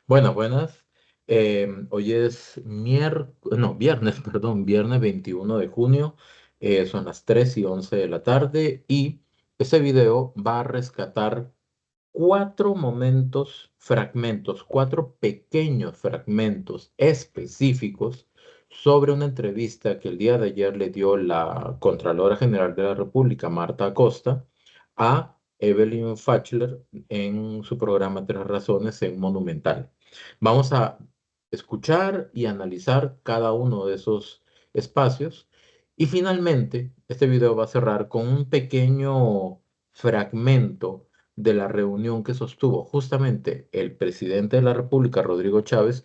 Buenas, buenas. Hoy es viernes, perdón, viernes 21 de junio. Son las 3:11 de la tarde y este video va a rescatar cuatro momentos, fragmentos, cuatro pequeños fragmentos específicos sobre una entrevista que el día de ayer le dio la Contralora General de la República, Marta Acosta, a Evelyn Fachler en su programa Tres Razones en Monumental. Vamos a escuchar y analizar cada uno de esos espacios y finalmente este video va a cerrar con un pequeño fragmento de la reunión que sostuvo justamente el presidente de la República, Rodrigo Chávez,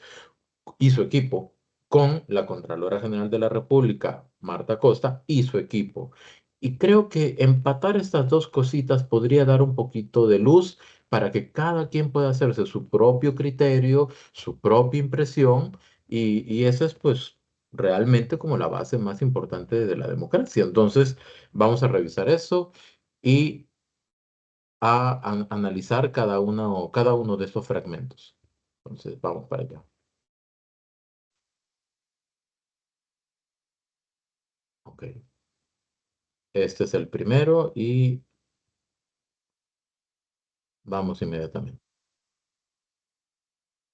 y su equipo con la Contralora General de la República, Marta Costa, y su equipo. Y creo que empatar estas dos cositas podría dar un poquito de luz para que cada quien pueda hacerse su propio criterio, su propia impresión, y esa es pues realmente como la base más importante de la democracia. Entonces, vamos a revisar eso y analizar cada uno de estos fragmentos. Entonces, vamos para allá. Ok. Este es el primero y vamos inmediatamente.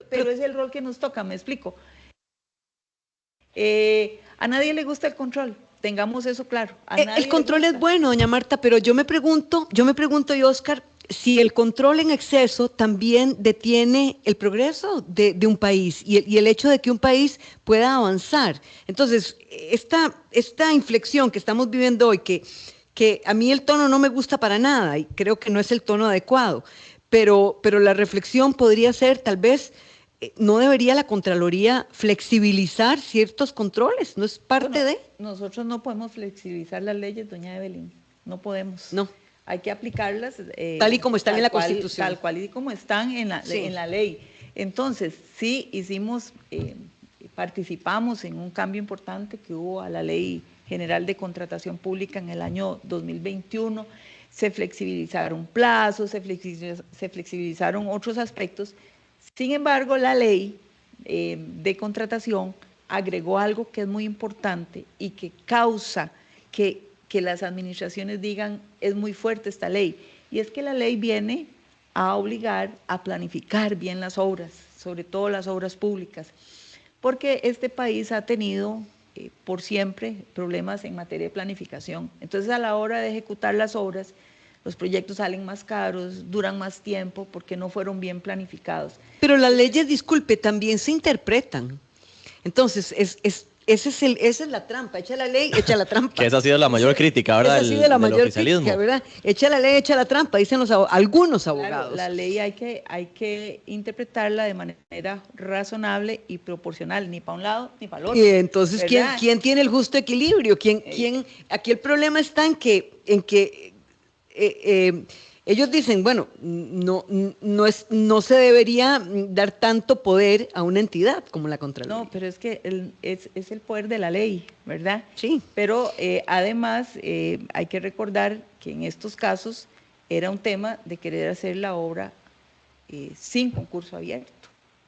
Pero es el rol que nos toca, me explico. A nadie le gusta el control, tengamos eso claro, a El nadie le control es gusta. bueno, doña Marta, pero yo me pregunto, y Oscar, si el control en exceso también detiene el progreso de un país y el hecho de que un país pueda avanzar. Entonces, esta inflexión que estamos viviendo hoy, que a mí el tono no me gusta para nada y creo que no es el tono adecuado, pero la reflexión podría ser tal vez, ¿no debería la Contraloría flexibilizar ciertos controles? ¿No es parte Bueno, de? nosotros no podemos flexibilizar las leyes, doña Evelyn, no podemos. No, Hay que aplicarlas tal y como están en la Constitución. tal cual y como están en Sí. la ley. Entonces, sí hicimos, participamos en un cambio importante que hubo a la Ley General de Contratación Pública en el año 2021. Se flexibilizaron plazos, se flexibilizaron otros aspectos. Sin embargo, la ley de contratación agregó algo que es muy importante y que causa que las administraciones digan es muy fuerte esta ley. Y es que la ley viene a obligar a planificar bien las obras, sobre todo las obras públicas, porque este país ha tenido por siempre problemas en materia de planificación. Entonces, a la hora de ejecutar las obras, los proyectos salen más caros, duran más tiempo porque no fueron bien planificados. Pero las leyes, disculpe, también se interpretan. Entonces, esa es la trampa. Echa la ley, echa la Que trampa. esa ha sido la mayor crítica, ¿verdad? Esa ha sido la Del mayor crítica, oficialismo. ¿verdad? Echa la ley, echa la trampa, dicen algunos abogados. Claro, la ley hay que interpretarla de manera razonable y proporcional, ni para un lado ni para el Y otro. entonces, ¿quién tiene el justo equilibrio? Aquí el problema está en que ellos dicen, bueno, no se debería dar tanto poder a una entidad como la Contraloría. No, pero es que es el poder de la ley, ¿verdad? Sí. Pero además hay que recordar que en estos casos era un tema de querer hacer la obra sin concurso abierto,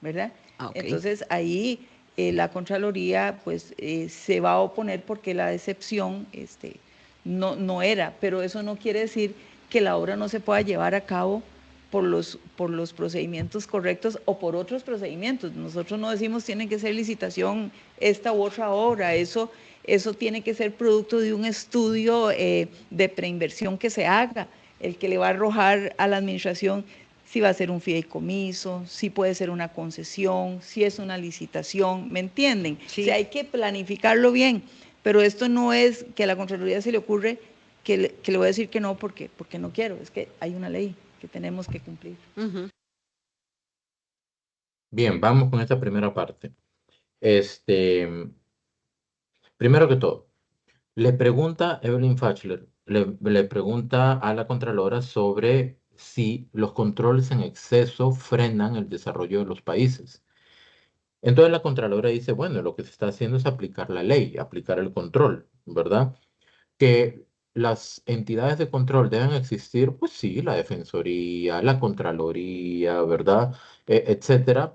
¿verdad? Ok. Entonces ahí la Contraloría pues se va a oponer porque la decepción no era, pero eso no quiere decir que la obra no se pueda llevar a cabo por los procedimientos correctos o por otros procedimientos. Nosotros no decimos tiene que ser licitación esta u otra obra, eso tiene que ser producto de un estudio de preinversión que se haga, el que le va a arrojar a la administración si va a ser un fideicomiso, si puede ser una concesión, si es una licitación, ¿me entienden? Sí. O sea, hay que planificarlo bien, pero esto no es que a la Contraloría se le ocurre que le voy a decir que no porque no quiero, es que hay una ley que tenemos que cumplir. Bien, vamos con esta primera parte. Este, primero que todo, le pregunta Evelyn Fachler, le pregunta a la Contralora sobre si los controles en exceso frenan el desarrollo de los países. Entonces la Contralora dice, bueno, lo que se está haciendo es aplicar la ley, aplicar el control, ¿verdad? Que las entidades de control deben existir, pues sí, la Defensoría, la Contraloría, ¿verdad? Etcétera,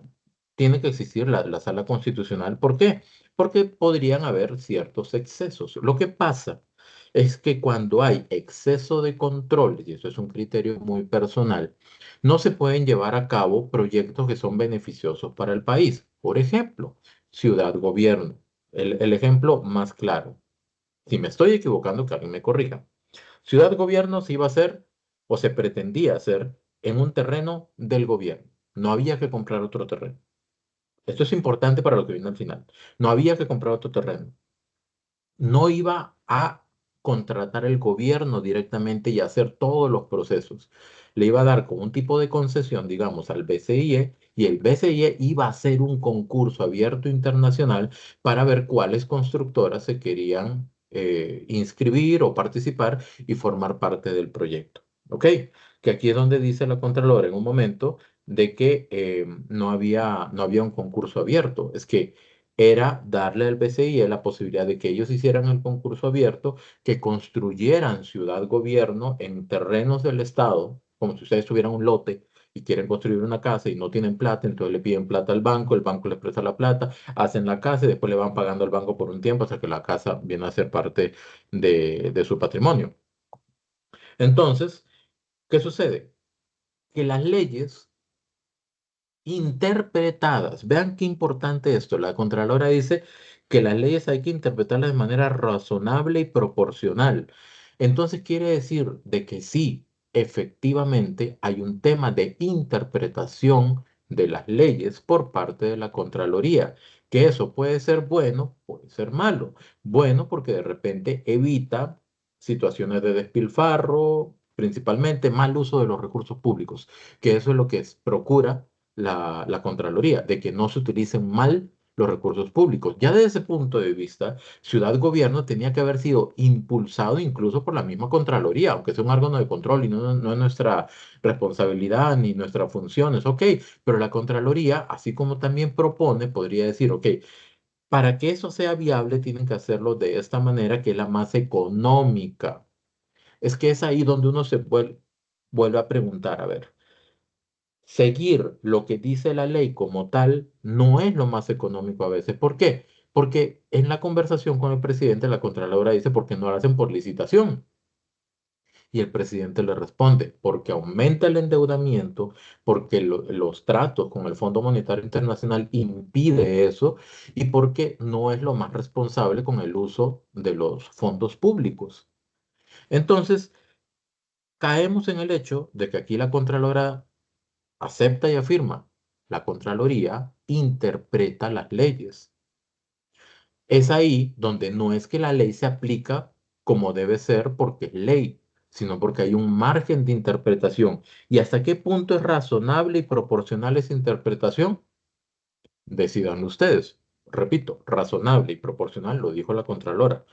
tiene que existir la sala constitucional. ¿Por qué? Porque podrían haber ciertos excesos. Lo que pasa es que cuando hay exceso de control, y eso es un criterio muy personal, no se pueden llevar a cabo proyectos que son beneficiosos para el país. Por ejemplo, ciudad-gobierno. El ejemplo más claro. Si me estoy equivocando, que alguien me corrija. Ciudad-gobierno se iba a hacer o se pretendía hacer en un terreno del gobierno. No había que comprar otro terreno. Esto es importante para lo que viene al final. No había que comprar otro terreno. No iba a contratar el gobierno directamente y hacer todos los procesos. Le iba a dar como un tipo de concesión, digamos, al BCIE, y el BCIE iba a hacer un concurso abierto internacional para ver cuáles constructoras se querían inscribir o participar y formar parte del proyecto. ¿Ok? Que aquí es donde dice la Contralora en un momento de que no había un concurso abierto. Es que era darle al BCIE la posibilidad de que ellos hicieran el concurso abierto, que construyeran ciudad-gobierno en terrenos del Estado, como si ustedes tuvieran un lote y quieren construir una casa y no tienen plata, entonces le piden plata al banco, el banco les presta la plata, hacen la casa y después le van pagando al banco por un tiempo hasta que la casa viene a ser parte de su patrimonio. Entonces, ¿qué sucede? Que las leyes interpretadas. Vean qué importante esto. La Contralora dice que las leyes hay que interpretarlas de manera razonable y proporcional. Entonces quiere decir de que sí, efectivamente hay un tema de interpretación de las leyes por parte de la Contraloría, que eso puede ser bueno, puede ser malo. Bueno, porque de repente evita situaciones de despilfarro, principalmente mal uso de los recursos públicos, que eso es lo que procura la Contraloría, de que no se utilicen mal los recursos públicos. Ya desde ese punto de vista, Ciudad Gobierno tenía que haber sido impulsado incluso por la misma Contraloría, aunque sea un órgano de control y no es nuestra responsabilidad ni nuestras funciones, ok, pero la Contraloría, así como también propone, podría decir, ok, para que eso sea viable, tienen que hacerlo de esta manera que es la más económica. Es que es ahí donde uno se vuelve a preguntar, a ver. Seguir lo que dice la ley como tal no es lo más económico a veces. ¿Por qué? Porque en la conversación con el presidente, la Contralora dice, ¿por qué no lo hacen por licitación? Y el presidente le responde, porque aumenta el endeudamiento, porque los tratos con el Fondo Monetario Internacional impide eso y porque no es lo más responsable con el uso de los fondos públicos. Entonces, caemos en el hecho de que aquí la Contralora acepta y afirma, la Contraloría interpreta las leyes. Es ahí donde no es que la ley se aplica como debe ser porque es ley, sino porque hay un margen de interpretación. ¿Y hasta qué punto es razonable y proporcional esa interpretación? Decidan ustedes. Repito, razonable y proporcional, lo dijo la Contralora.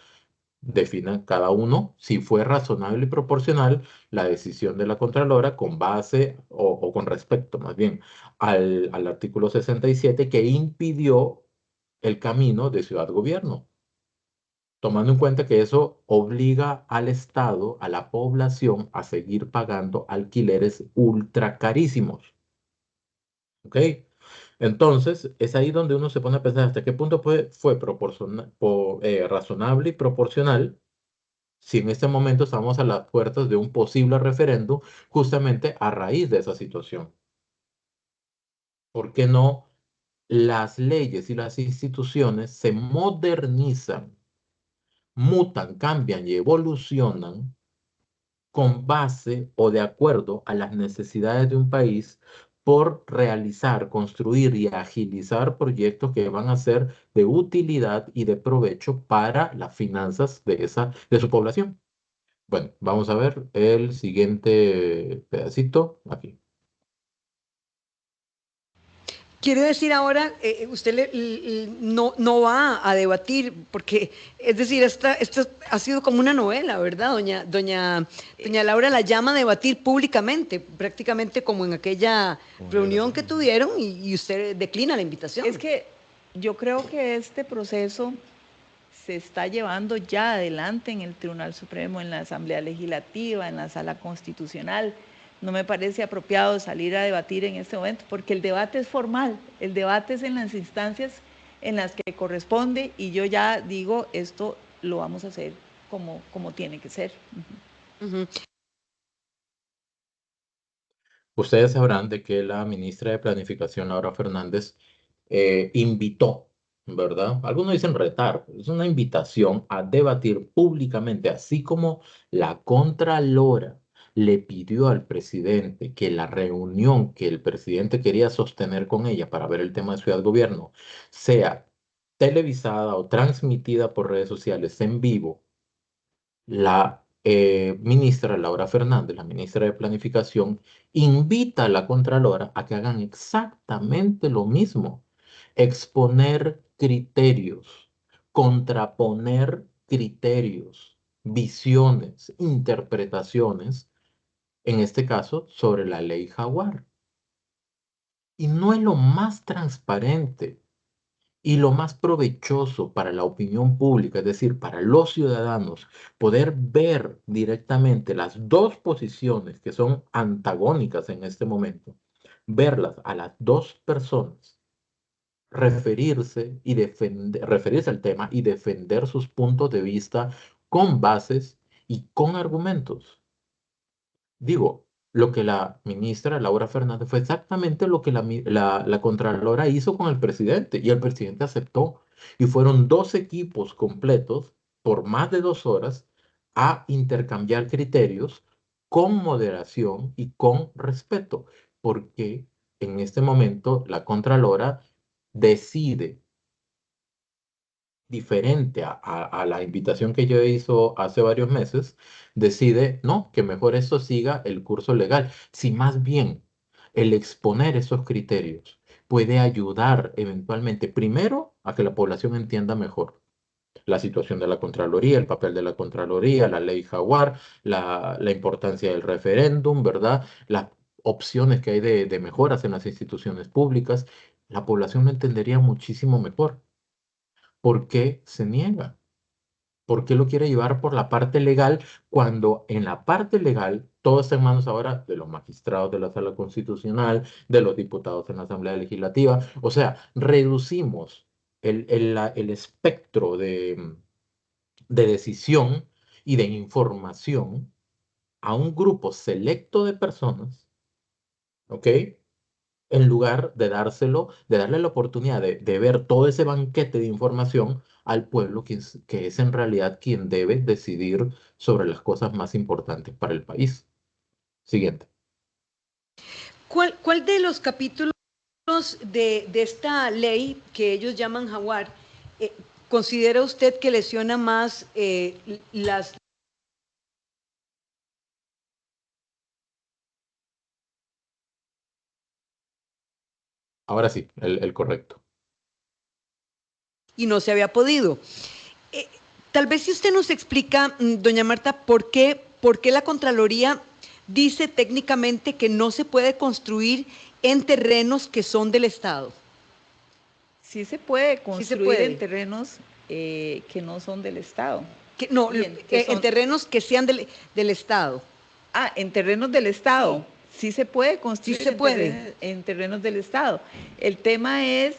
Defina cada uno si fue razonable y proporcional la decisión de la Contralora con base o con respecto más bien al artículo 67 que impidió el camino de ciudad-gobierno, tomando en cuenta que eso obliga al Estado, a la población, a seguir pagando alquileres ultra carísimos. ¿Ok? Entonces, es ahí donde uno se pone a pensar hasta qué punto fue razonable y proporcional si en este momento estamos a las puertas de un posible referéndum justamente a raíz de esa situación. ¿Por qué no las leyes y las instituciones se modernizan, mutan, cambian y evolucionan con base o de acuerdo a las necesidades de un país por realizar, construir y agilizar proyectos que van a ser de utilidad y de provecho para las finanzas de su población? Bueno, vamos a ver el siguiente pedacito aquí. Quiere decir ahora, usted no va a debatir, porque, es decir, esta ha sido como una novela, ¿verdad? Doña Laura la llama a debatir públicamente, prácticamente como en aquella reunión que tuvieron y usted declina la invitación. Es que yo creo que este proceso se está llevando ya adelante en el Tribunal Supremo, en la Asamblea Legislativa, en la Sala Constitucional. no me parece apropiado salir a debatir en este momento, porque el debate es formal, el debate es en las instancias en las que corresponde, y yo ya digo, esto lo vamos a hacer como tiene que ser. Ujú. Ustedes sabrán de que la ministra de Planificación, Laura Fernández, invitó, ¿verdad? Algunos dicen retar, es una invitación a debatir públicamente, así como la Contralora le pidió al presidente que la reunión que el presidente quería sostener con ella para ver el tema de Ciudad Gobierno sea televisada o transmitida por redes sociales en vivo. La ministra Laura Fernández, la ministra de Planificación, invita a la Contralora a que hagan exactamente lo mismo, exponer criterios, contraponer criterios, visiones, interpretaciones, en este caso sobre la ley Jaguar. Y no es lo más transparente y lo más provechoso para la opinión pública, es decir, para los ciudadanos, poder ver directamente las dos posiciones que son antagónicas en este momento, verlas a las dos personas, referirse al tema y defender sus puntos de vista con bases y con argumentos. Digo, lo que la ministra Laura Fernández fue exactamente lo que la Contralora hizo con el presidente, y el presidente aceptó. Y fueron dos equipos completos por más de 2 horas a intercambiar criterios con moderación y con respeto, porque en este momento la Contralora decide diferente a la invitación que yo hizo hace varios meses, decide, no, que mejor esto siga el curso legal. Si más bien el exponer esos criterios puede ayudar eventualmente, primero, a que la población entienda mejor la situación de la Contraloría, el papel de la Contraloría, la ley Jaguar, la importancia del referéndum, ¿verdad? Las opciones que hay de mejoras en las instituciones públicas, la población lo entendería muchísimo mejor. ¿Por qué se niega? ¿Por qué lo quiere llevar por la parte legal cuando en la parte legal todo está en manos ahora de los magistrados de la Sala Constitucional, de los diputados en la Asamblea Legislativa? O sea, reducimos el espectro de decisión y de información a un grupo selecto de personas, ¿ok? En lugar de dárselo, de darle la oportunidad de ver todo ese banquete de información al pueblo, que es en realidad quien debe decidir sobre las cosas más importantes para el país. Siguiente. ¿Cuál de los capítulos de esta ley que ellos llaman Jaguar eh, considera usted que lesiona más las... Ahora sí, el correcto. y no se había podido? Eh, Tal vez si usted nos explica, doña Marta, por qué la Contraloría dice técnicamente que no se puede construir en terrenos que son del Estado. Sí se puede Sí se construir en puede. terrenos que no son del Estado. No, Bien, que en son, terrenos que sean del Estado. en terrenos del Estado. Sí se puede construir se puede. en terrenos del Estado. El tema es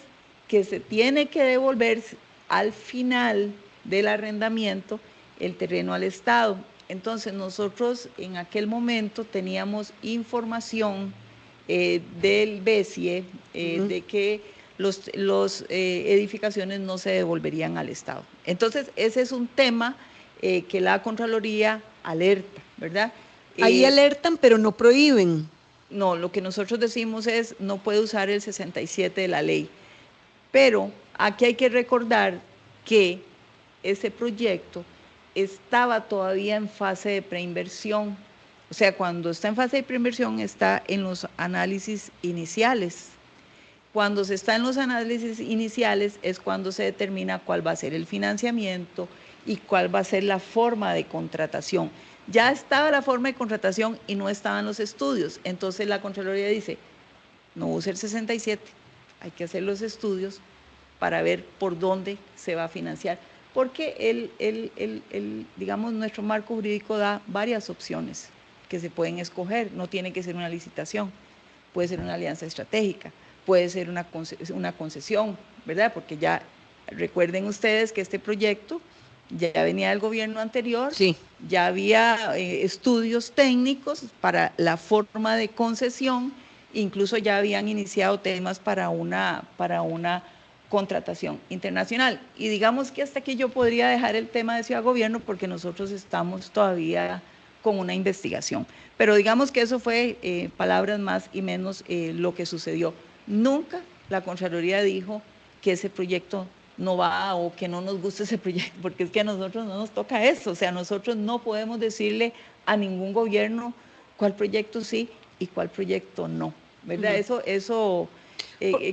que se tiene que devolver al final del arrendamiento el terreno al Estado. Entonces nosotros en aquel momento teníamos información del BESIE de que los edificaciones no se devolverían al Estado. Entonces ese es un tema que la Contraloría alerta, ¿verdad? Ahí alertan, pero no prohíben. No, lo que nosotros decimos es no puede usar el 67 de la ley. Pero aquí hay que recordar que ese proyecto estaba todavía en fase de preinversión. O sea, cuando está en fase de preinversión está en los análisis iniciales. Cuando se está en los análisis iniciales es cuando se determina cuál va a ser el financiamiento y cuál va a ser la forma de contratación. Ya estaba la forma de contratación y no estaban los estudios. Entonces la Contraloría dice, no use el 67, hay que hacer los estudios para ver por dónde se va a financiar. Porque digamos, nuestro marco jurídico da varias opciones. que se pueden escoger, no tiene que ser una licitación, puede ser una alianza estratégica, puede ser una concesión, ¿verdad? Porque ya recuerden ustedes que este proyecto ya venía del gobierno anterior, Sí. ya había estudios técnicos para la forma de concesión, incluso ya habían iniciado temas para una contratación internacional. Y digamos que hasta aquí yo podría dejar el tema de ciudad gobierno porque nosotros estamos todavía con una investigación. Pero digamos que eso fue palabras más y menos lo que sucedió. Nunca la Contraloría dijo que ese proyecto no va o que no nos gusta ese proyecto, porque es que a nosotros no nos toca eso, o sea, nosotros no podemos decirle a ningún gobierno cuál proyecto sí y cuál proyecto no, ¿verdad?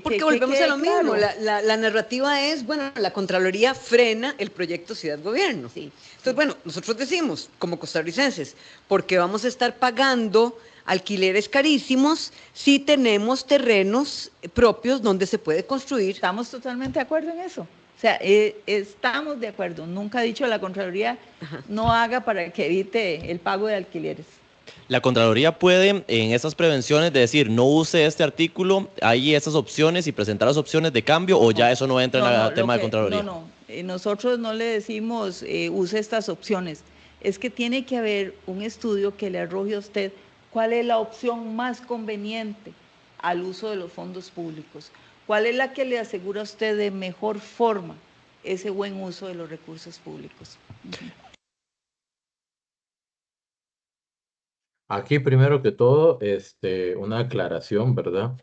Porque volvemos a lo mismo, claro. la narrativa es, bueno, la Contraloría frena el proyecto Ciudad-Gobierno. Sí. Entonces, bueno, nosotros decimos, como costarricenses, porque vamos a estar pagando alquileres carísimos si tenemos terrenos propios donde se puede construir. Estamos totalmente de acuerdo en eso. O sea, estamos de acuerdo. Nunca ha dicho la Contraloría no haga para que evite el pago de alquileres. La Contraloría puede, en estas prevenciones, decir, no use este artículo, hay estas opciones y presentar las opciones de cambio, o ya eso no entra en el tema de Contraloría. No, nosotros no le decimos use estas opciones. Es que tiene que haber un estudio que le arroje a usted cuál es la opción más conveniente al uso de los fondos públicos, cuál es la que le asegura a usted de mejor forma ese buen uso de los recursos públicos. Aquí, primero que todo, una aclaración, ¿verdad?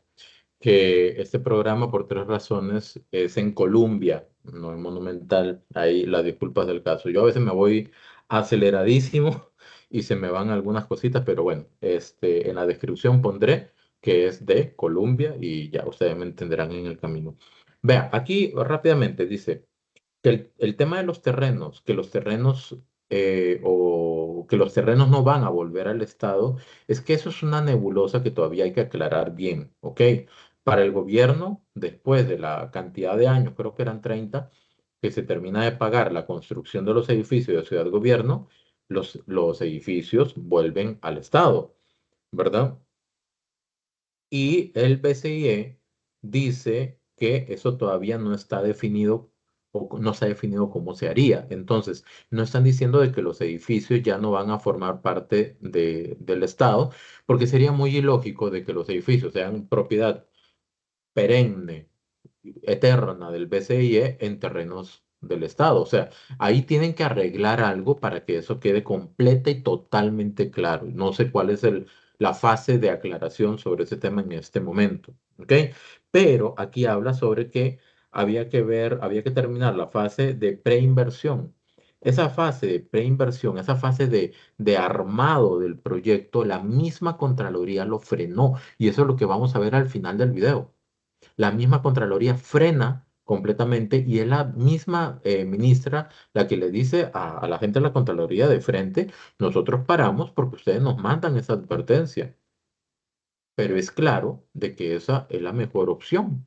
Que este programa, por tres razones, es en Colombia, no en Monumental. Ahí las disculpas del caso. Yo a veces me voy aceleradísimo y se me van algunas cositas, pero bueno, en la descripción pondré que es de Colombia y ya ustedes me entenderán en el camino. Vea, aquí rápidamente dice que el tema de los terrenos, que los terrenos o que los terrenos no van a volver al Estado, es que eso es una nebulosa que todavía hay que aclarar bien, ¿ok? Para el gobierno, después de la cantidad de años, creo que eran 30, que se termina de pagar la construcción de los edificios de Ciudad Gobierno, los edificios vuelven al Estado, ¿verdad? Y el BCIE dice que eso todavía no está definido o no se ha definido cómo se haría. Entonces, no están diciendo de que los edificios ya no van a formar parte del Estado, porque sería muy ilógico de que los edificios sean propiedad perenne, eterna del BCIE en terrenos del Estado. O sea, ahí tienen que arreglar algo para que eso quede completa y totalmente claro. No sé cuál es la fase de aclaración sobre ese tema en este momento. ¿Ok? Pero aquí habla sobre que había que terminar la fase de preinversión. Esa fase de preinversión, esa fase de armado del proyecto, la misma Contraloría lo frenó. Y eso es lo que vamos a ver al final del video. La misma Contraloría frena completamente y es la misma ministra la que le dice a la gente de la Contraloría de frente, nosotros paramos porque ustedes nos mandan esa advertencia. Pero es claro de que esa es la mejor opción.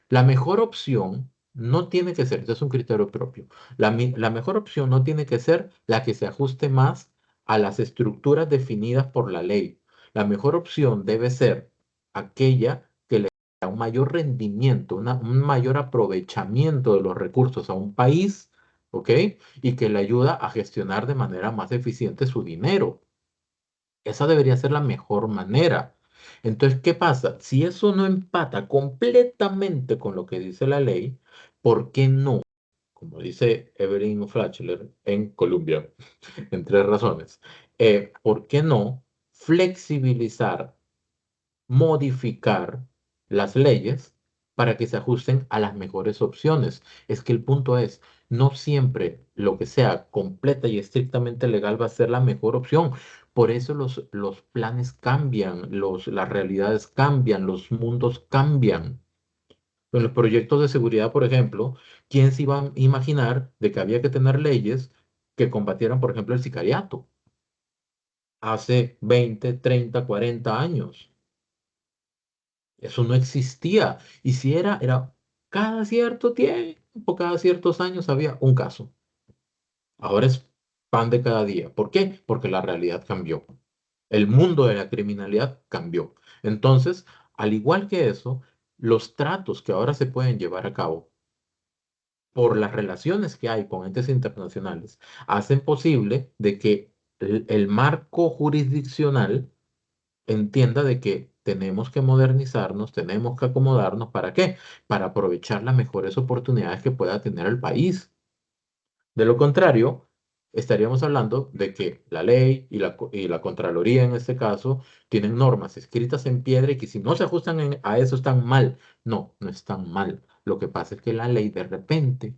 La mejor opción no tiene que ser, ese es un criterio propio, la mejor opción no tiene que ser la que se ajuste más a las estructuras definidas por la ley. La mejor opción debe ser aquella que le da un mayor rendimiento, un mayor aprovechamiento de los recursos a un país, ¿ok? Y que le ayuda a gestionar de manera más eficiente su dinero. Esa debería ser la mejor manera. Entonces, ¿qué pasa? Si eso no empata completamente con lo que dice la ley, ¿por qué no? Como dice Evelyn Flachler en Colombia, en tres razones. ¿Por qué no flexibilizar, modificar las leyes para que se ajusten a las mejores opciones? Es que el punto es, no siempre lo que sea completa y estrictamente legal va a ser la mejor opción. Por eso los planes cambian, las realidades cambian, los mundos cambian. En los proyectos de seguridad, por ejemplo, ¿quién se iba a imaginar de que había que tener leyes que combatieran, por ejemplo, el sicariato hace 20, 30, 40 años? Eso no existía. Y si era cada cierto tiempo, cada ciertos años había un caso. Ahora es pan de cada día. ¿Por qué? Porque la realidad cambió. El mundo de la criminalidad cambió. Entonces, al igual que eso, los tratos que ahora se pueden llevar a cabo por las relaciones que hay con entes internacionales hacen posible de que el marco jurisdiccional entienda de que tenemos que modernizarnos, tenemos que acomodarnos. ¿Para qué? Para aprovechar las mejores oportunidades que pueda tener el país. De lo contrario, estaríamos hablando de que la ley y la Contraloría en este caso tienen normas escritas en piedra y que si no se ajustan a eso están mal. No, no están mal. Lo que pasa es que la ley de repente,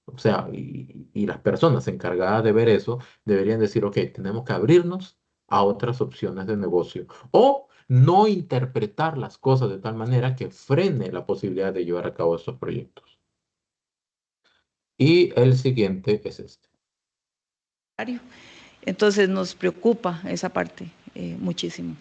o sea, y las personas encargadas de ver eso deberían decir, ok, tenemos que abrirnos a otras opciones de negocio o no interpretar las cosas de tal manera que frene la posibilidad de llevar a cabo estos proyectos. Y el siguiente es este. Entonces nos preocupa esa parte muchísimo.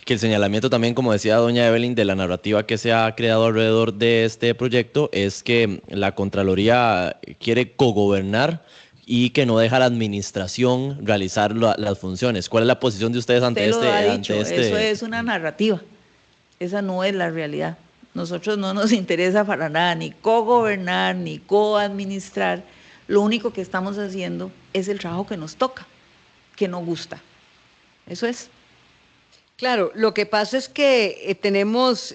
Que el señalamiento también, como decía doña Evelyn, de la narrativa que se ha creado alrededor de este proyecto es que la Contraloría quiere cogobernar y que no deja a la administración realizar las funciones. ¿Cuál es la posición de ustedes ante Usted lo ha ante dicho, eso este? es una narrativa, esa no es la realidad. Nosotros no nos interesa para nada ni cogobernar ni coadministrar. Lo único que estamos haciendo es el trabajo que nos toca, que nos gusta. Eso es. Claro, lo que pasa es que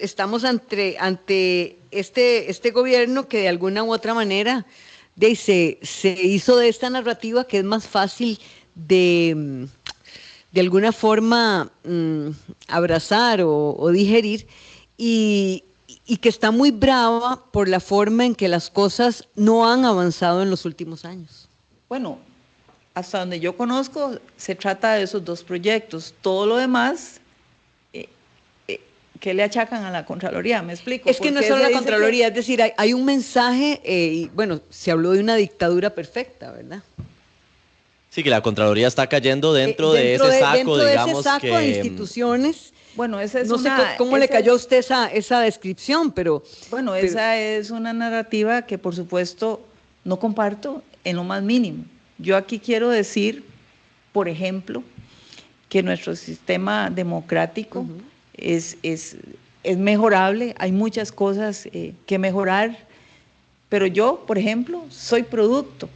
estamos ante este gobierno que de alguna u otra manera se hizo de esta narrativa que es más fácil de alguna forma abrazar o digerir y, y que está muy brava por la forma en que las cosas no han avanzado en los últimos años. Bueno, hasta donde yo conozco, se trata de esos dos proyectos. Todo lo demás, ¿qué le achacan a la Contraloría? ¿Me explico? Es que ¿Por no es qué solo se la dice Contraloría, es decir, hay un mensaje, y bueno, se habló de una dictadura perfecta, ¿verdad? Sí, que la Contraloría está cayendo dentro de ese saco, Dentro de ese digamos saco de que instituciones, bueno, esa es no sé una, cómo le cayó a usted esa descripción, bueno, pero esa es una narrativa que por supuesto no comparto en lo más mínimo. Yo aquí quiero decir, por ejemplo, que nuestro sistema democrático ujú. es mejorable, hay muchas cosas que mejorar, pero yo, por ejemplo, soy producto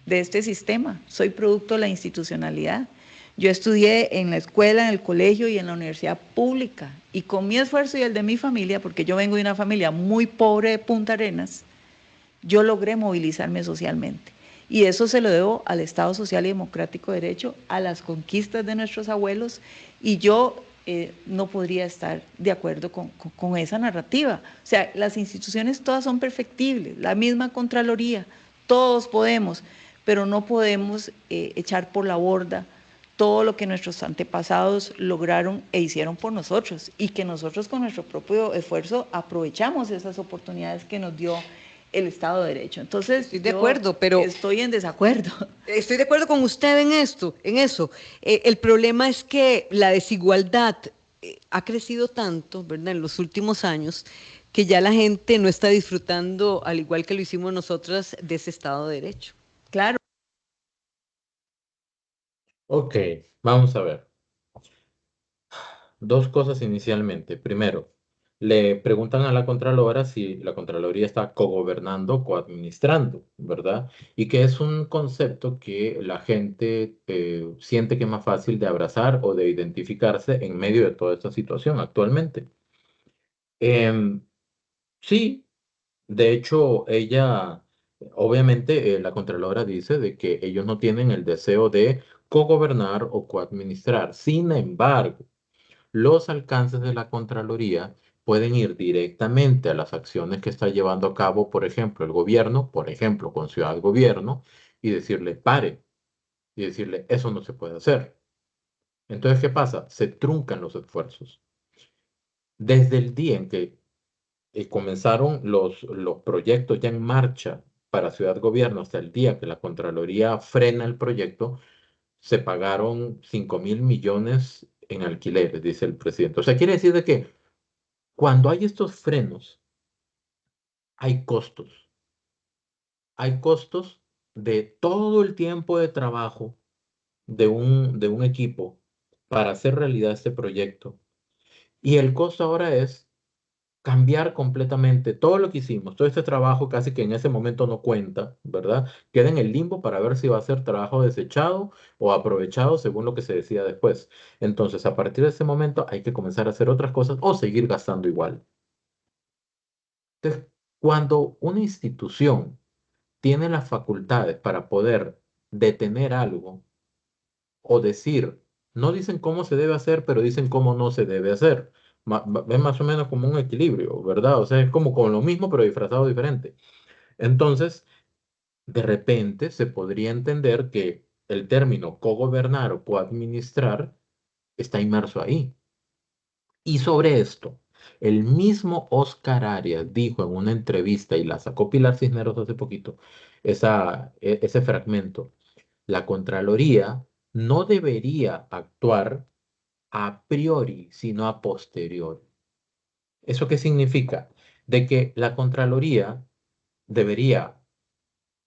de este sistema, soy producto de la institucionalidad. Yo estudié en la escuela, en el colegio y en la universidad pública, y con mi esfuerzo y el de mi familia, porque yo vengo de una familia muy pobre de Punta Arenas, yo logré movilizarme socialmente. Y eso se lo debo al Estado Social y Democrático de Derecho, a las conquistas de nuestros abuelos, y yo no podría estar de acuerdo con esa narrativa. O sea, las instituciones todas son perfectibles, la misma Contraloría, todos podemos, pero no podemos echar por la borda todo lo que nuestros antepasados lograron e hicieron por nosotros, y que nosotros con nuestro propio esfuerzo aprovechamos esas oportunidades que nos dio el Estado de Derecho. Entonces, Estoy de yo acuerdo, pero estoy en desacuerdo. estoy de acuerdo con usted en eso. El problema es que la desigualdad ha crecido tanto, ¿verdad? En los últimos años, que ya la gente no está disfrutando, al igual que lo hicimos nosotras, de ese Estado de Derecho. Claro. Ok, vamos a ver. Dos cosas inicialmente. Primero, le preguntan a la Contralora si la Contraloría está cogobernando o coadministrando, ¿verdad? Y que es un concepto que la gente siente que es más fácil de abrazar o de identificarse en medio de toda esta situación actualmente. Em, sí, de hecho, obviamente, la Contralora dice de que ellos no tienen el deseo de cogobernar o coadministrar. Sin embargo, los alcances de la Contraloría pueden ir directamente a las acciones que está llevando a cabo, por ejemplo, el gobierno, por ejemplo, con Ciudad Gobierno, y decirle, pare, y decirle, eso no se puede hacer. Entonces, ¿qué pasa? Se truncan los esfuerzos. Desde el día en que comenzaron los proyectos ya en marcha para Ciudad Gobierno hasta el día que la Contraloría frena el proyecto, se pagaron 5.000 millones en alquileres, dice el presidente. O sea, quiere decir de que cuando hay estos frenos, hay costos. Hay costos de todo el tiempo de trabajo de un equipo para hacer realidad este proyecto. Y el costo ahora es cambiar completamente todo lo que hicimos, todo este trabajo casi que en ese momento no cuenta, ¿verdad? Queda en el limbo para ver si va a ser trabajo desechado o aprovechado según lo que se decida después. Entonces, a partir de ese momento hay que comenzar a hacer otras cosas o seguir gastando igual. Entonces, cuando una institución tiene las facultades para poder detener algo o decir, no dicen cómo se debe hacer, pero dicen cómo no se debe hacer. Es más o menos como un equilibrio, ¿verdad? O sea, es como con lo mismo, pero disfrazado diferente. Entonces, de repente se podría entender que el término cogobernar o coadministrar está inmerso ahí. Y sobre esto, el mismo Oscar Arias dijo en una entrevista, y la sacó Pilar Cisneros hace poquito, ese fragmento, la Contraloría no debería actuar a priori, sino a posteriori. ¿Eso qué significa? De que la Contraloría debería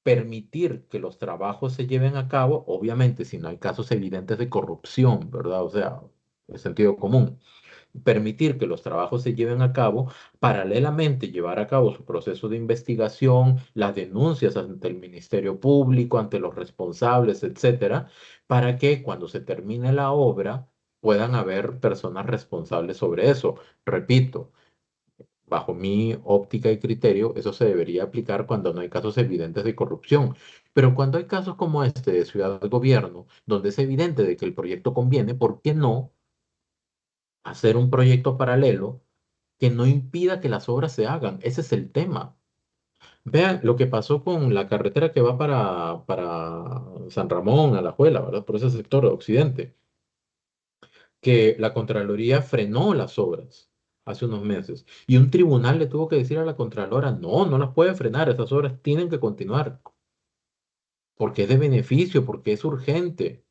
permitir que los trabajos se lleven a cabo, obviamente si no hay casos evidentes de corrupción, ¿verdad? O sea, el sentido común. Permitir que los trabajos se lleven a cabo, paralelamente llevar a cabo su proceso de investigación, las denuncias ante el Ministerio Público, ante los responsables, etcétera, para que cuando se termine la obra puedan haber personas responsables sobre eso. Repito, bajo mi óptica y criterio, eso se debería aplicar cuando no hay casos evidentes de corrupción. Pero cuando hay casos como este de ciudad de gobierno, donde es evidente de que el proyecto conviene, ¿por qué no hacer un proyecto paralelo que no impida que las obras se hagan? Ese es el tema. Vean lo que pasó con la carretera que va para San Ramón, Alajuela, ¿verdad? Por ese sector de Occidente, que la Contraloría frenó las obras hace unos meses y un tribunal le tuvo que decir a la Contralora, no, no las puede frenar, esas obras tienen que continuar porque es de beneficio, porque es urgente.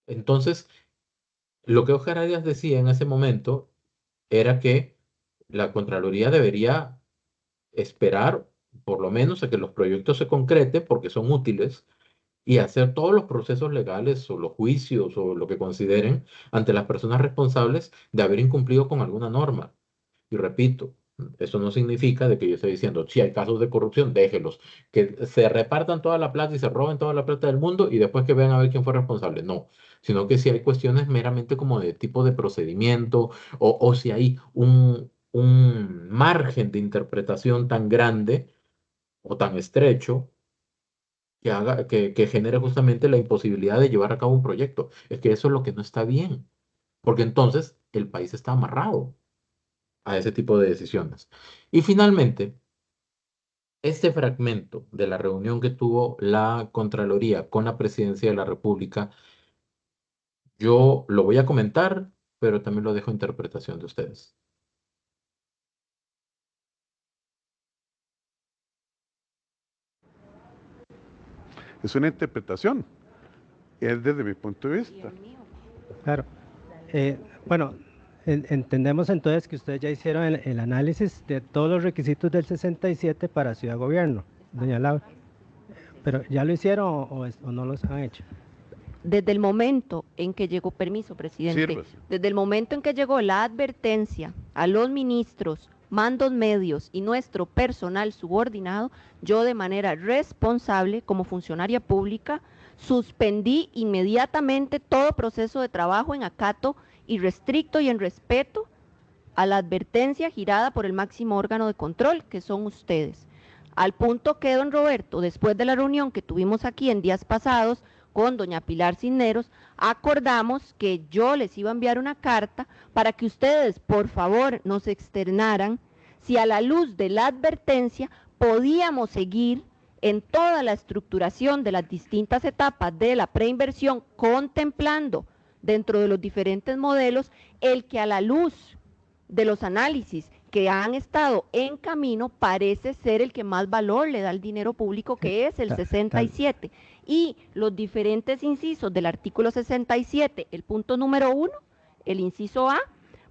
Entonces, lo que Oscar Arias decía en ese momento era que la Contraloría debería esperar por lo menos a que los proyectos se concreten porque son útiles y hacer todos los procesos legales o los juicios o lo que consideren ante las personas responsables de haber incumplido con alguna norma. Y repito, eso no significa de que yo esté diciendo, si hay casos de corrupción, déjelos, que se repartan toda la plata y se roben toda la plata del mundo y después que vean a ver quién fue responsable. No, sino que si hay cuestiones meramente como de tipo de procedimiento o si hay un margen de interpretación tan grande o tan estrecho que genere justamente la imposibilidad de llevar a cabo un proyecto. Es que eso es lo que no está bien, porque entonces el país está amarrado a ese tipo de decisiones. Y finalmente, este fragmento de la reunión que tuvo la Contraloría con la Presidencia de la República, yo lo voy a comentar, pero también lo dejo a interpretación de ustedes. Es una interpretación, es desde mi punto de vista. Claro. Bueno, entendemos entonces que ustedes ya hicieron el análisis de todos los requisitos del 67 para Ciudad Gobierno, doña Laura. Pero ¿ya lo hicieron o no los han hecho? Desde el momento en que llegó, permiso, presidente, Sírvase. desde el momento en que llegó la advertencia a los ministros, mandos medios y nuestro personal subordinado, yo de manera responsable como funcionaria pública suspendí inmediatamente todo proceso de trabajo en acato irrestricto y en respeto a la advertencia girada por el máximo órgano de control, que son ustedes. Al punto que don Roberto, después de la reunión que tuvimos aquí en días pasados con doña Pilar Cisneros, acordamos que yo les iba a enviar una carta para que ustedes, por favor, nos externaran si a la luz de la advertencia podíamos seguir en toda la estructuración de las distintas etapas de la preinversión, contemplando dentro de los diferentes modelos el que a la luz de los análisis que han estado en camino parece ser el que más valor le da al dinero público, que es el 67. Y los diferentes incisos del artículo 67, el punto número 1, el inciso A,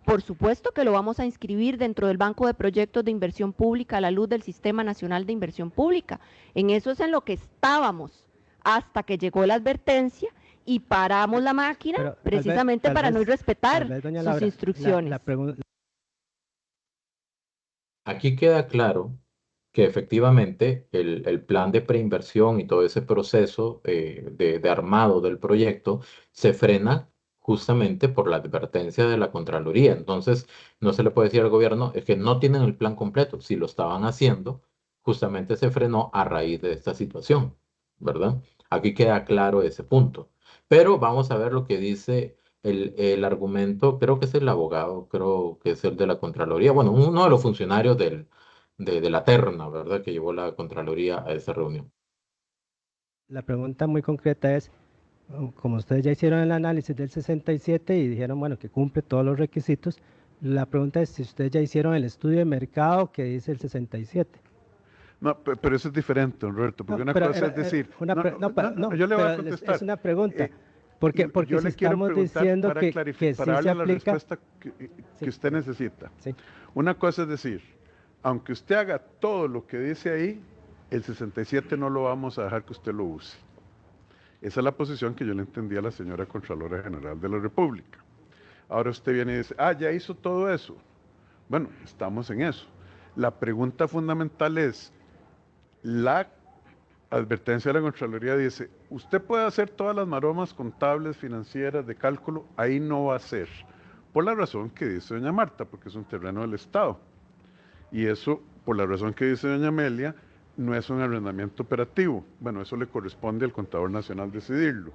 por supuesto que lo vamos a inscribir dentro del Banco de Proyectos de Inversión Pública a la luz del Sistema Nacional de Inversión Pública. En eso es en lo que estábamos hasta que llegó la advertencia y paramos la máquina Pero precisamente para no respetar doña sus Laura, instrucciones. Aquí queda claro que efectivamente el plan de preinversión y todo ese proceso de armado del proyecto se frena justamente por la advertencia de la Contraloría. Entonces, no se le puede decir al gobierno, es que no tienen el plan completo. Si lo estaban haciendo, justamente se frenó a raíz de esta situación, ¿verdad? Aquí queda claro ese punto. Pero vamos a ver lo que dice el argumento, creo que es el abogado, creo que es el de la Contraloría, bueno, uno de los funcionarios de la terna, ¿verdad? Que llevó la Contraloría a esa reunión. La pregunta muy concreta es, como ustedes ya hicieron el análisis del 67 y dijeron, bueno, que cumple todos los requisitos, la pregunta es si ustedes ya hicieron el estudio de mercado que dice el 67. No, pero eso es diferente, don Roberto, porque una cosa es decir, yo le voy a contestar. Es una pregunta, porque yo si le quiero estamos preguntar diciendo para que sí para se darle la aplica. respuesta que usted necesita. Sí. Una cosa es decir, aunque usted haga todo lo que dice ahí, el 67 no lo vamos a dejar que usted lo use. Esa es la posición que yo le entendí a la señora Contralora General de la República. Ahora usted viene y dice, ya hizo todo eso. Bueno, estamos en eso. La pregunta fundamental es, la advertencia de la Contraloría dice, usted puede hacer todas las maromas contables, financieras, de cálculo, ahí no va a ser. Por la razón que dice doña Marta, porque es un terreno del Estado. Y eso, por la razón que dice doña Amelia, no es un arrendamiento operativo. Bueno, eso le corresponde al Contador Nacional decidirlo.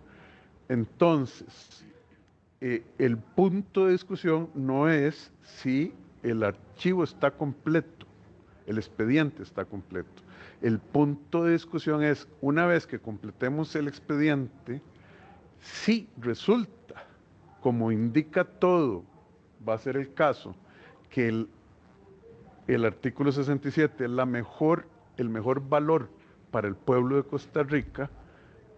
Entonces, el punto de discusión no es si el archivo está completo, el expediente está completo. El punto de discusión es, una vez que completemos el expediente, si resulta, como indica todo, va a ser el caso, que el artículo 67 es el mejor valor para el pueblo de Costa Rica,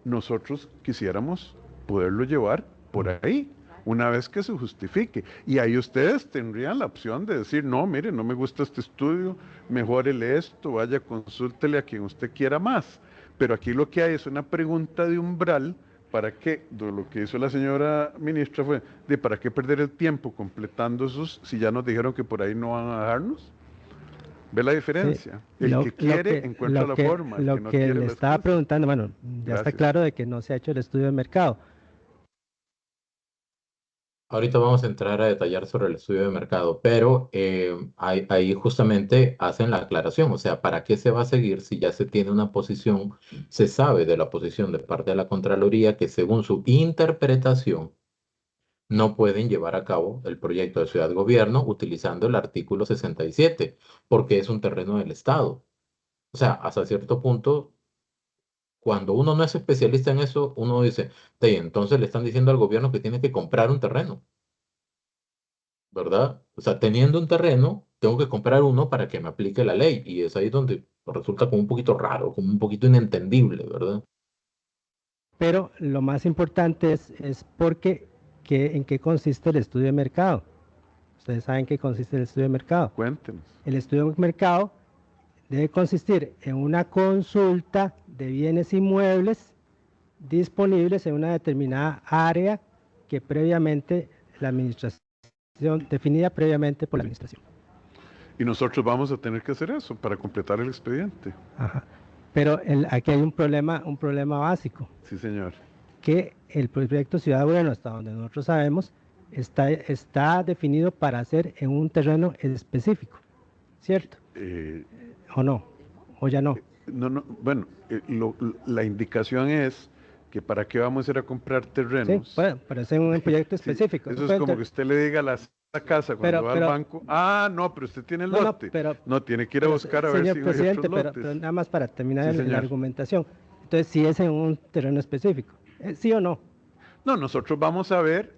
nosotros quisiéramos poderlo llevar por ahí, una vez que se justifique. Y ahí ustedes tendrían la opción de decir, no, mire, no me gusta este estudio, mejórele esto, vaya, consúltele a quien usted quiera más. Pero aquí lo que hay es una pregunta de umbral, ¿para qué? Lo que hizo la señora ministra fue, ¿para qué perder el tiempo completando esos si ya nos dijeron que por ahí no van a dejarnos? ¿Ve la diferencia? Sí, el que quiere encuentra la forma. Lo no que quiere le la estaba excusa. preguntando, bueno, ya está claro de que no se ha hecho el estudio de mercado. Ahorita vamos a entrar a detallar sobre el estudio de mercado, pero ahí justamente hacen la aclaración, o sea, ¿para qué se va a seguir si ya se tiene una posición, se sabe de la posición de parte de la Contraloría que según su interpretación no pueden llevar a cabo el proyecto de ciudad gobierno utilizando el artículo 67, porque es un terreno del Estado. O sea, hasta cierto punto, cuando uno no es especialista en eso, uno dice, entonces le están diciendo al gobierno que tiene que comprar un terreno, ¿verdad? O sea, teniendo un terreno, tengo que comprar uno para que me aplique la ley. Y es ahí donde resulta como un poquito raro, como un poquito inentendible, ¿verdad? Pero lo más importante es porque en qué consiste el estudio de mercado. Ustedes saben qué consiste el estudio de mercado. Cuéntenos. El estudio de mercado debe consistir en una consulta de bienes inmuebles disponibles en una determinada área que previamente la administración, definida previamente por la administración. Y nosotros vamos a tener que hacer eso para completar el expediente. Ajá. Pero aquí hay un problema básico. Sí, señor. Que el proyecto Ciudad Gobierno, hasta donde nosotros sabemos, está definido para hacer en un terreno específico, ¿cierto? ¿O no? ¿O ya no? No, bueno, la indicación es que para qué vamos a ir a comprar terrenos. Sí, pero es en un proyecto específico. Eso es como que usted le diga a la casa cuando va al banco, no, pero usted tiene el lote. No, tiene que ir a buscar a ver si hay otros lotes. Pero nada más para terminar la argumentación. Entonces, si es en un terreno específico, ¿sí o no? No, nosotros vamos a ver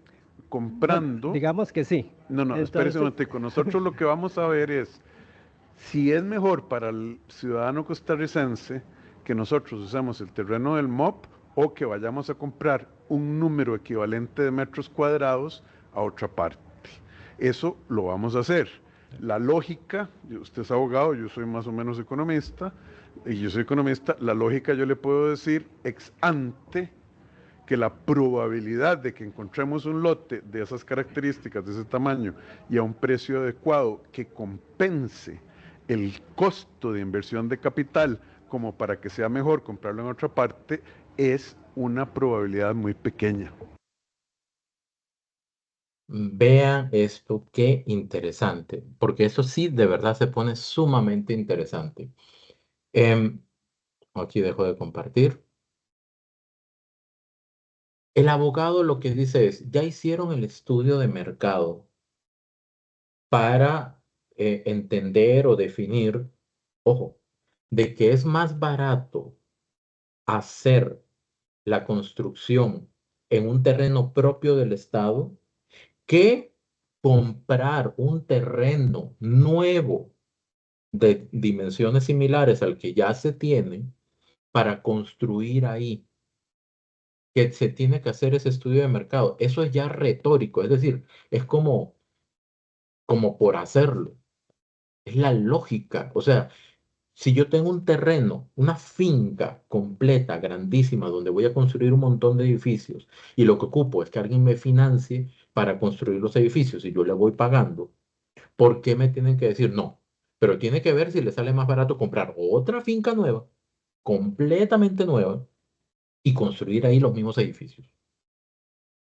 comprando. No, digamos que sí. No, espérese un momentico. Nosotros lo que vamos a ver es si es mejor para el ciudadano costarricense que nosotros usemos el terreno del MOP o que vayamos a comprar un número equivalente de metros cuadrados a otra parte. Eso lo vamos a hacer. La lógica, usted es abogado, yo soy más o menos economista, y yo soy economista, la lógica yo le puedo decir ex ante que la probabilidad de que encontremos un lote de esas características, de ese tamaño y a un precio adecuado que compense el costo de inversión de capital como para que sea mejor comprarlo en otra parte, es una probabilidad muy pequeña. Vean esto, qué interesante, porque eso sí de verdad se pone sumamente interesante. Aquí dejo de compartir. El abogado lo que dice es, ya hicieron el estudio de mercado para entender o definir, ojo, de que es más barato hacer la construcción en un terreno propio del Estado que comprar un terreno nuevo de dimensiones similares al que ya se tiene para construir ahí, que se tiene que hacer ese estudio de mercado. Eso es ya retórico, es decir, es como por hacerlo. Es la lógica. O sea, si yo tengo un terreno, una finca completa, grandísima, donde voy a construir un montón de edificios y lo que ocupo es que alguien me financie para construir los edificios y yo le voy pagando, ¿por qué me tienen que decir no? Pero tiene que ver si le sale más barato comprar otra finca nueva, completamente nueva, y construir ahí los mismos edificios.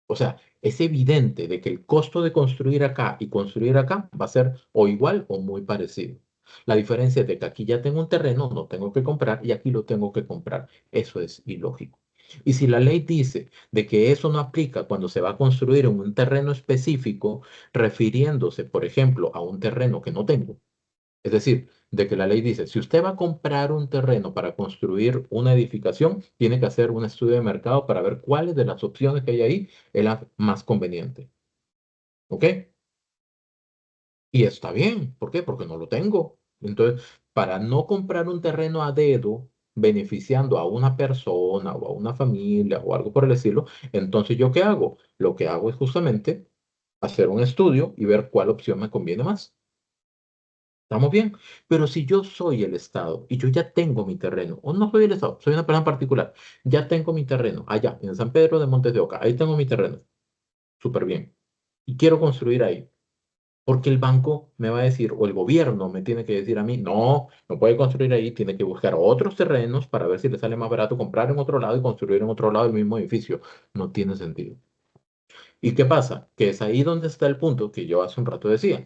O sea, es evidente de que el costo de construir acá y construir acá va a ser o igual o muy parecido. La diferencia es de que aquí ya tengo un terreno, no tengo que comprar y aquí lo tengo que comprar. Eso es ilógico. Y si la ley dice de que eso no aplica cuando se va a construir en un terreno específico, refiriéndose, por ejemplo, a un terreno que no tengo, es decir, de que la ley dice, si usted va a comprar un terreno para construir una edificación, tiene que hacer un estudio de mercado para ver cuáles de las opciones que hay ahí es la más conveniente. ¿Ok? Y está bien. ¿Por qué? Porque no lo tengo. Entonces, para no comprar un terreno a dedo, beneficiando a una persona o a una familia o algo por el estilo, entonces ¿yo qué hago? Lo que hago es justamente hacer un estudio y ver cuál opción me conviene más. ¿Estamos bien? Pero si yo soy el Estado y yo ya tengo mi terreno, o no soy el Estado, soy una persona particular, ya tengo mi terreno allá en San Pedro de Montes de Oca, ahí tengo mi terreno, súper bien, y quiero construir ahí, porque el banco me va a decir, o el gobierno me tiene que decir a mí, no, no puede construir ahí, tiene que buscar otros terrenos para ver si le sale más barato comprar en otro lado y construir en otro lado el mismo edificio. No tiene sentido. ¿Y qué pasa? Que es ahí donde está el punto que yo hace un rato decía,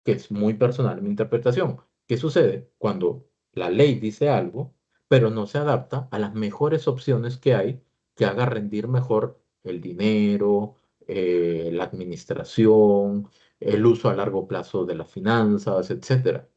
que es muy personal mi interpretación. ¿Qué sucede cuando la ley dice algo, pero no se adapta a las mejores opciones que hay que haga rendir mejor el dinero, la administración, el uso a largo plazo de las finanzas, etcétera?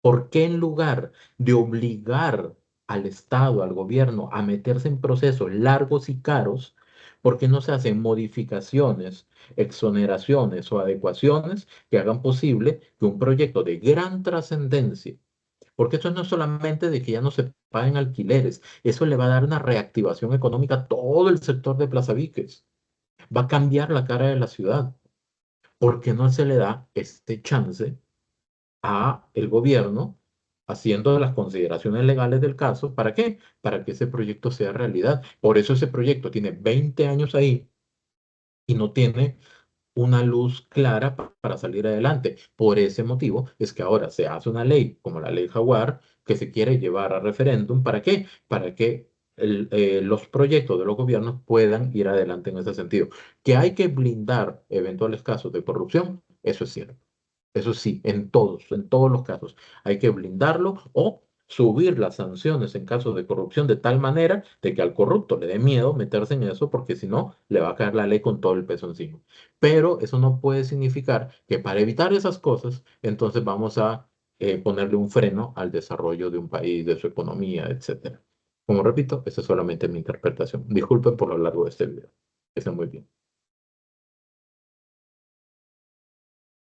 ¿Por qué en lugar de obligar al Estado, al gobierno, a meterse en procesos largos y caros, por qué no se hacen modificaciones, exoneraciones o adecuaciones que hagan posible que un proyecto de gran trascendencia, porque eso no es solamente de que ya no se paguen alquileres, eso le va a dar una reactivación económica a todo el sector de Plaza Víquez, va a cambiar la cara de la ciudad? ¿Por qué no se le da este chance a el gobierno haciendo las consideraciones legales del caso? ¿Para qué? Para que ese proyecto sea realidad. Por eso ese proyecto tiene 20 años ahí y no tiene una luz clara para salir adelante. Por ese motivo es que ahora se hace una ley como la ley Jaguar que se quiere llevar a referéndum. ¿Para qué? Para que los proyectos de los gobiernos puedan ir adelante en ese sentido. Que hay que blindar eventuales casos de corrupción, eso es cierto. Eso sí, en todos los casos, hay que blindarlo o subir las sanciones en casos de corrupción de tal manera de que al corrupto le dé miedo meterse en eso porque si no, le va a caer la ley con todo el peso encima. Pero eso no puede significar que para evitar esas cosas, entonces vamos a ponerle un freno al desarrollo de un país, de su economía, etcétera. Como repito, esa es solamente mi interpretación. Disculpen por lo largo de este video. Que estén muy bien.